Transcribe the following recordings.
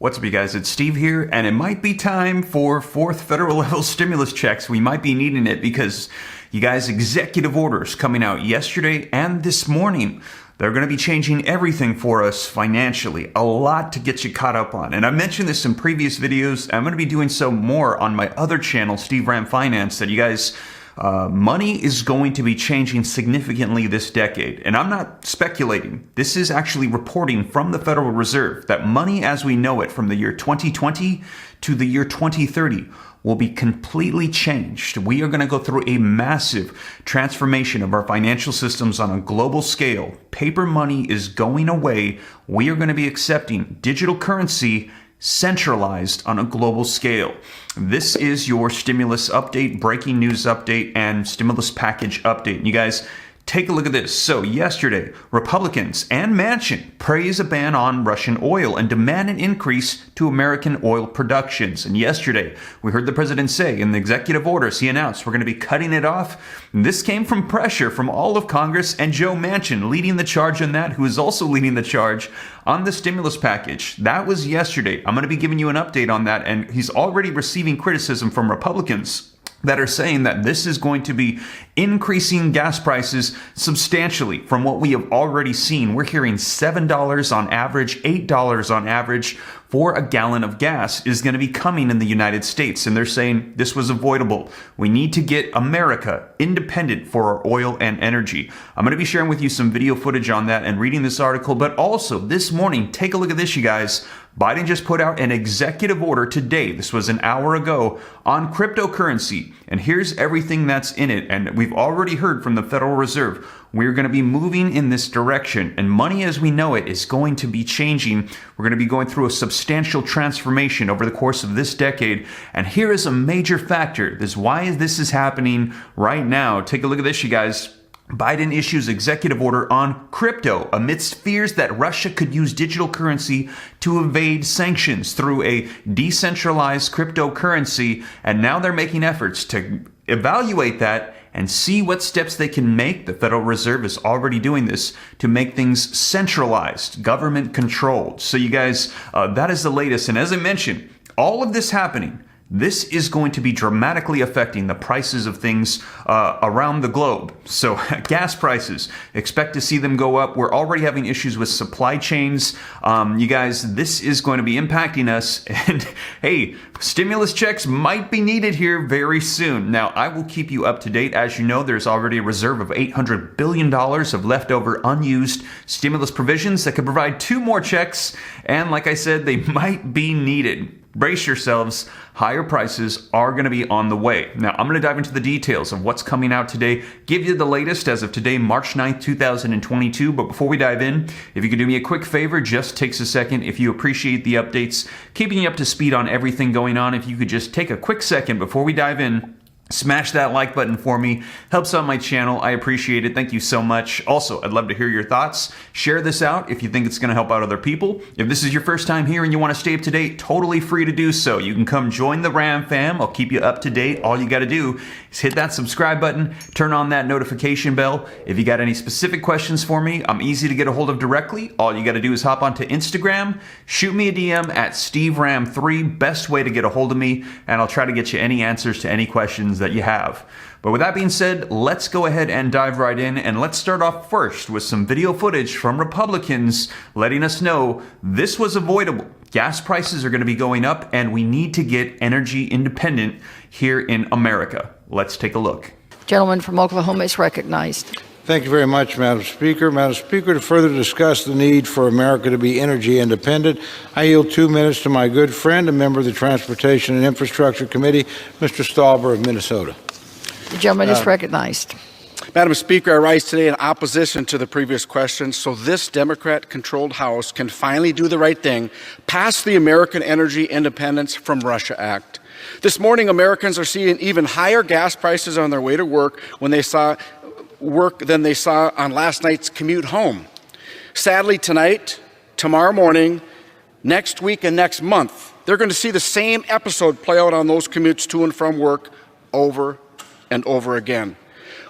What's up, you guys? It's Steve here, and it might be time for fourth federal level stimulus checks. We might be needing it because, you guys, executive orders coming out yesterday and this morning. They're going to be changing everything for us financially. A lot to get you caught up on. And I mentioned this in previous videos. I'm going to be doing so more on my other channel, Steve Ram Finance, that you guys... money is going to be changing significantly this decade. And I'm not speculating. This is actually reporting from the Federal Reserve that money as we know it from the year 2020 to the year 2030 will be completely changed. We are going to go through a massive transformation of our financial systems on a global scale. Paper money is going away. We are going to be accepting digital currency centralized on a global scale. This is your stimulus update, breaking news update, and stimulus package update. You guys, take a look at this. So yesterday, Republicans and Manchin praise a ban on Russian oil and demand an increase to American oil productions. And yesterday, we heard the president say in the executive orders he announced we're going to be cutting it off. And this came from pressure from all of Congress and Joe Manchin leading the charge on that, who is also leading the charge on the stimulus package. That was yesterday. I'm going to be giving you an update on that, and he's already receiving criticism from Republicans that are saying that this is going to be increasing gas prices substantially from what we have already seen. We're hearing $7 on average, $8 on average for a gallon of gas is going to be coming in the United States. And they're saying this was avoidable. We need to get America independent for our oil and energy. I'm going to be sharing with you some video footage on that and reading this article. But also this morning, take a look at this, you guys. Biden just put out an executive order today. This was an hour ago on cryptocurrency. And here's everything that's in it. And we've already heard from the Federal Reserve. We're going to be moving in this direction, and money as we know it is going to be changing. We're going to be going through a substantial transformation over the course of this decade. And here is a major factor. This is why this is happening right now. Take a look at this, you guys. Biden issues executive order on crypto amidst fears that Russia could use digital currency to evade sanctions through a decentralized cryptocurrency. And now they're making efforts to evaluate that and see what steps they can make. The Federal Reserve is already doing this to make things centralized, government controlled. So you guys, that is the latest. And as I mentioned, all of this happening, this is going to be dramatically affecting the prices of things around the globe. So gas prices, expect to see them go up. We're already having issues with supply chains. You guys, this is going to be impacting us. And hey, stimulus checks might be needed here very soon. Now, I will keep you up to date. As you know, there's already a reserve of $800 billion of leftover unused stimulus provisions that could provide 2 more checks. And like I said, they might be needed. Brace yourselves, higher prices are going to be on the way. Now, I'm going to dive into the details of what's coming out today, give you the latest as of today, March 9th, 2022. But before we dive in, if you could do me a quick favor, just takes a second. If you appreciate the updates, keeping you up to speed on everything going on, if you could just take a quick second before we dive in, smash that like button for me. Helps out my channel. I appreciate it. Thank you so much. Also, I'd love to hear your thoughts. Share this out if you think it's going to help out other people. If this is your first time here and you want to stay up to date, totally free to do so. You can come join the Ram fam. I'll keep you up to date. All you got to do is hit that subscribe button, turn on that notification bell. If you got any specific questions for me, I'm easy to get a hold of directly. All you got to do is hop onto Instagram, shoot me a DM at SteveRam3, best way to get a hold of me, and I'll try to get you any answers to any questions that you have. But with that being said, let's go ahead and dive right in, and let's start off first with some video footage from Republicans letting us know this was avoidable. Gas prices are going to be going up, and we need to get energy independent here in America. Let's take a look. Gentleman from Oklahoma is recognized. Thank you very much, Madam Speaker. Madam Speaker, to further discuss the need for America to be energy independent, I yield 2 minutes to my good friend, a member of the Transportation and Infrastructure Committee, Mr. Stauber of Minnesota. The gentleman is recognized. Madam Speaker, I rise today in opposition to the previous question so this Democrat-controlled House can finally do the right thing, pass the American Energy Independence from Russia Act. This morning, Americans are seeing even higher gas prices on their way to work than they saw on last night's commute home. Sadly, tonight, tomorrow morning, next week, and next month, they're going to see the same episode play out on those commutes to and from work over and over again.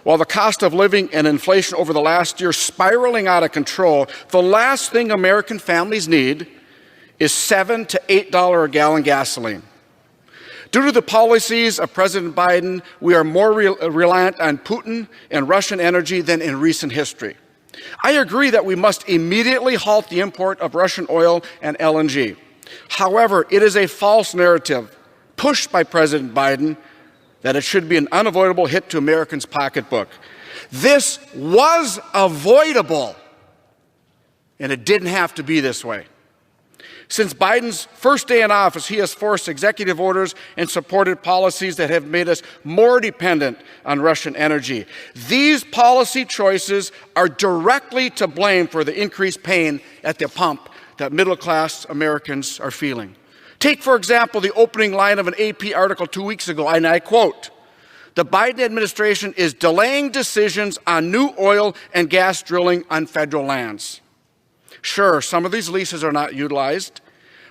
While the cost of living and inflation over the last year spiraling out of control, the last thing American families need is $7 to $8 a gallon gasoline. Due to the policies of President Biden, we are more reliant on Putin and Russian energy than in recent history. I agree that we must immediately halt the import of Russian oil and LNG. However, it is a false narrative pushed by President Biden that it should be an unavoidable hit to Americans' pocketbook. This was avoidable, and it didn't have to be this way. Since Biden's first day in office, he has forced executive orders and supported policies that have made us more dependent on Russian energy. These policy choices are directly to blame for the increased pain at the pump that middle-class Americans are feeling. Take, for example, the opening line of an AP article 2 weeks ago, and I quote, "The Biden administration is delaying decisions on new oil and gas drilling on federal lands." Sure, some of these leases are not utilized,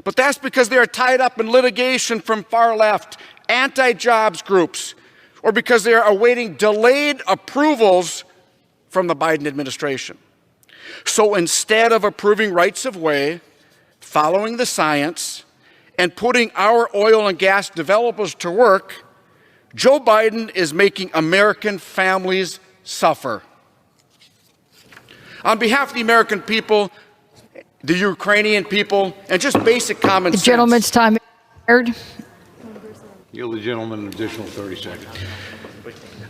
but that's because they are tied up in litigation from far-left, anti-jobs groups, or because they are awaiting delayed approvals from the Biden administration. So instead of approving rights of way, following the science, and putting our oil and gas developers to work, Joe Biden is making American families suffer. On behalf of the American people, the Ukrainian people, and just basic common sense. The gentleman's time is expired. Yield the gentleman an additional 30 seconds.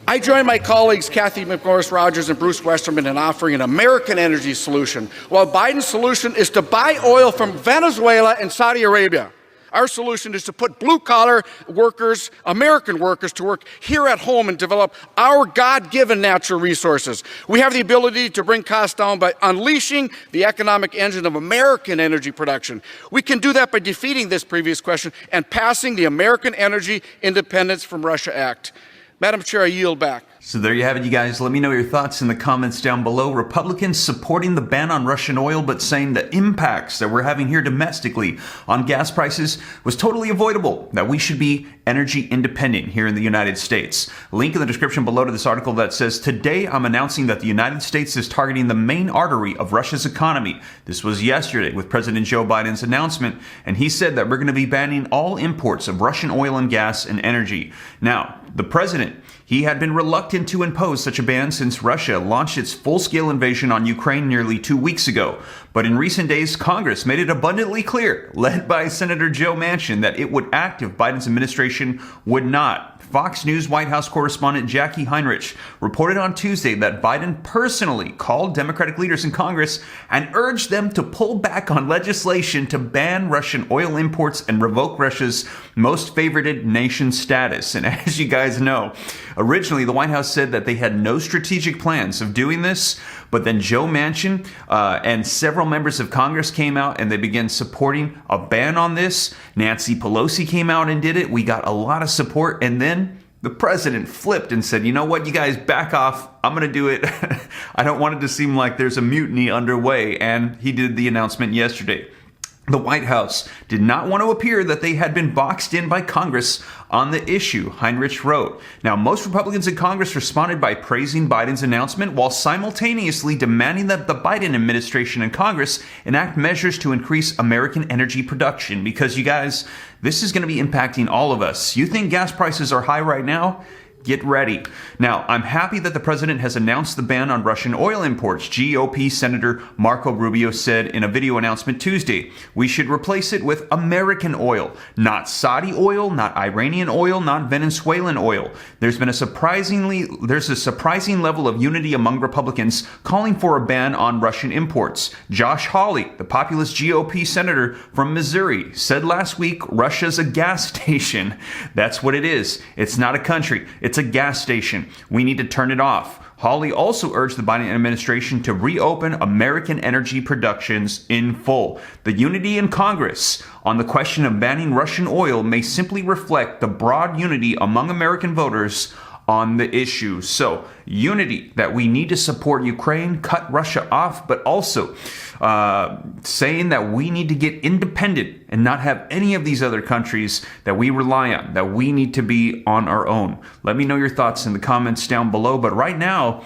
I join my colleagues Kathy McMorris-Rogers and Bruce Westerman in offering an American energy solution, while Biden's solution is to buy oil from Venezuela and Saudi Arabia. Our solution is to put blue-collar workers, American workers, to work here at home and develop our God-given natural resources. We have the ability to bring costs down by unleashing the economic engine of American energy production. We can do that by defeating this previous question and passing the American Energy Independence from Russia Act. Madam Chair, I yield back. So there you have it, you guys. Let me know your thoughts in the comments down below. Republicans supporting the ban on Russian oil, but saying the impacts that we're having here domestically on gas prices was totally avoidable, that we should be energy independent here in the United States. Link in the description below to this article that says, "Today I'm announcing that the United States is targeting the main artery of Russia's economy." This was yesterday with President Joe Biden's announcement, and he said that we're going to be banning all imports of Russian oil and gas and energy. Now, the president, he had been reluctant to impose such a ban since Russia launched its full-scale invasion on Ukraine nearly 2 weeks ago. But in recent days, Congress made it abundantly clear, led by Senator Joe Manchin, that it would act if Biden's administration would not. Fox News White House correspondent Jackie Heinrich reported on Tuesday that Biden personally called Democratic leaders in Congress and urged them to pull back on legislation to ban Russian oil imports and revoke Russia's most favored nation status. And as you guys know, originally the White House said that they had no strategic plans of doing this, but then Joe Manchin and several members of Congress came out and they began supporting a ban on this. Nancy Pelosi came out and did it. We got a lot of support, and then the president flipped and said, "You know what, you guys back off. I'm going to do it." I don't want it to seem like there's a mutiny underway, and he did the announcement yesterday. The White House did not want to appear that they had been boxed in by Congress on the issue, Heinrich wrote. Now, most Republicans in Congress responded by praising Biden's announcement while simultaneously demanding that the Biden administration and Congress enact measures to increase American energy production. Because, you guys, this is going to be impacting all of us. You think gas prices are high right now? Get ready. Now, I'm happy that the president has announced the ban on Russian oil imports, GOP Senator Marco Rubio said in a video announcement Tuesday. We should replace it with American oil, not Saudi oil, not Iranian oil, not Venezuelan oil. There's a surprising level of unity among Republicans calling for a ban on Russian imports. Josh Hawley, the populist GOP senator from Missouri, said last week, Russia's a gas station. That's what it is. It's not a country. It's a gas station. We need to turn it off. Hawley also urged the Biden administration to reopen American energy productions in full. The unity in Congress on the question of banning Russian oil may simply reflect the broad unity among American voters on the issue. So, unity that we need to support Ukraine, cut Russia off, but also saying that we need to get independent and not have any of these other countries that we rely on, that we need to be on our own. Let me know your thoughts in the comments down below. But right now,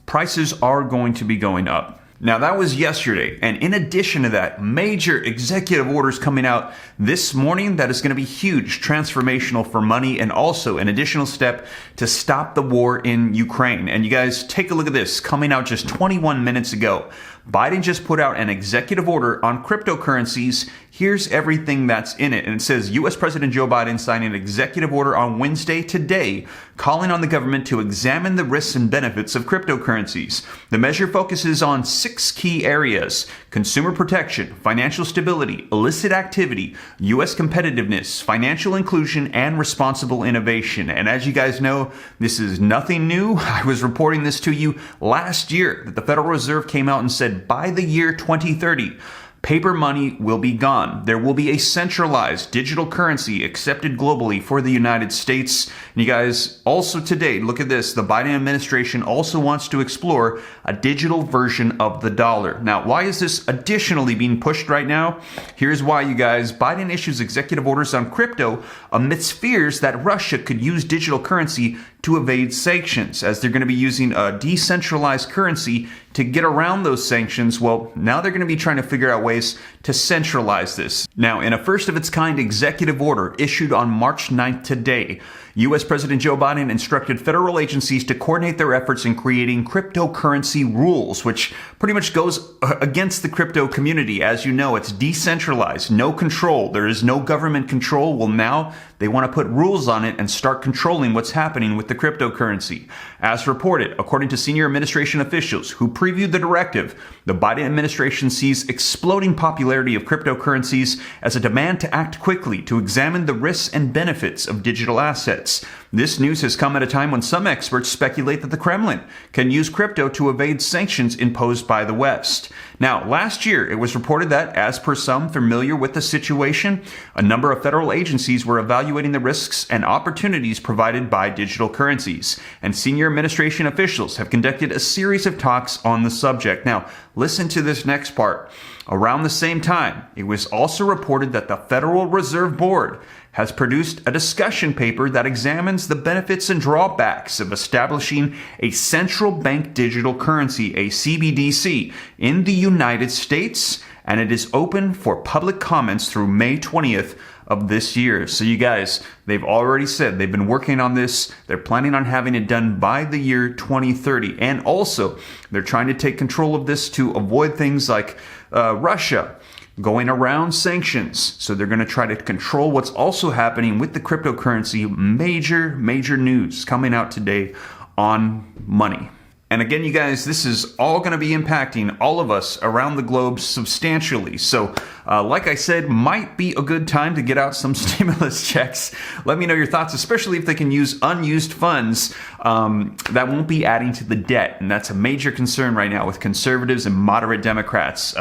prices are going to be going up. Now, that was yesterday, and in addition to that, major executive orders coming out this morning that is going to be huge, transformational for money, and also an additional step to stop the war in Ukraine. And you guys, take a look at this, coming out just 21 minutes ago. Biden just put out an executive order on cryptocurrencies. Here's everything that's in it. And it says, U.S. President Joe Biden signed an executive order on Wednesday today, calling on the government to examine the risks and benefits of cryptocurrencies. The measure focuses on 6 key areas: consumer protection, financial stability, illicit activity, U.S. competitiveness, financial inclusion, and responsible innovation. And as you guys know, this is nothing new. I was reporting this to you last year that the Federal Reserve came out and said by the year 2030, paper money will be gone. There will be a centralized digital currency accepted globally for the United States. And you guys, also today, look at this. The Biden administration also wants to explore a digital version of the dollar. Now, why is this additionally being pushed right now? Here's why, you guys. Biden issues executive orders on crypto amidst fears that Russia could use digital currency to evade sanctions, as they're going to be using a decentralized currency to get around those sanctions. Well, now they're going to be trying to figure out ways to centralize this. Now, in a first of its kind executive order issued on March 9th today, U.S. President Joe Biden instructed federal agencies to coordinate their efforts in creating cryptocurrency rules, which pretty much goes against the crypto community. As you know, it's decentralized, no control. There is no government control. Well, now they want to put rules on it and start controlling what's happening with the cryptocurrency. As reported, according to senior administration officials who previewed the directive, the Biden administration sees exploding popularity of cryptocurrencies as a demand to act quickly to examine the risks and benefits of digital assets. This news has come at a time when some experts speculate that the Kremlin can use crypto to evade sanctions imposed by the West. Now, last year, it was reported that, as per some familiar with the situation, a number of federal agencies were evaluating the risks and opportunities provided by digital currencies, and senior administration officials have conducted a series of talks on the subject. Now, listen to this next part. Around the same time, it was also reported that the Federal Reserve Board has produced a discussion paper that examines the benefits and drawbacks of establishing a central bank digital currency, a CBDC, in the United States, and it is open for public comments through May 20th of this year. So you guys, they've already said they've been working on this. They're planning on having it done by the year 2030. And also, they're trying to take control of this to avoid things like Russia going around sanctions. So they're going to try to control what's also happening with the cryptocurrency. Major news coming out today on money. And again, you guys, this is all going to be impacting all of us around the globe substantially. So, like I said, might be a good time to get out some stimulus checks. Let me know your thoughts, especially if they can use unused funds that won't be adding to the debt. And that's a major concern right now with conservatives and moderate Democrats.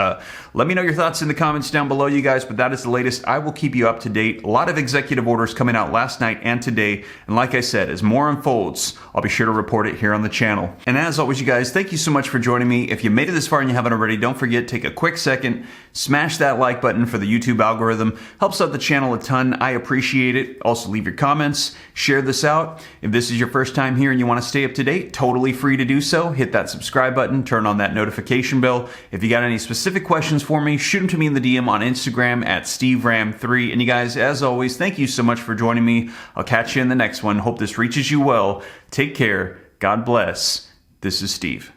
Let me know your thoughts in the comments down below, you guys, but that is the latest. I will keep you up to date. A lot of executive orders coming out last night and today. And like I said, as more unfolds, I'll be sure to report it here on the channel. And as always, you guys, thank you so much for joining me. If you made it this far and you haven't already, don't forget, take a quick second, smash that like button for the YouTube algorithm. Helps out the channel a ton. I appreciate it. Also, leave your comments, share this out. If this is your first time here and you want to stay up to date, totally free to do so. Hit that subscribe button, turn on that notification bell. If you got any specific questions for me, shoot them to me in the DM on Instagram at SteveRam3. And you guys, as always, thank you so much for joining me. I'll catch you in the next one. Hope this reaches you well. Take care. God bless. This is Steve.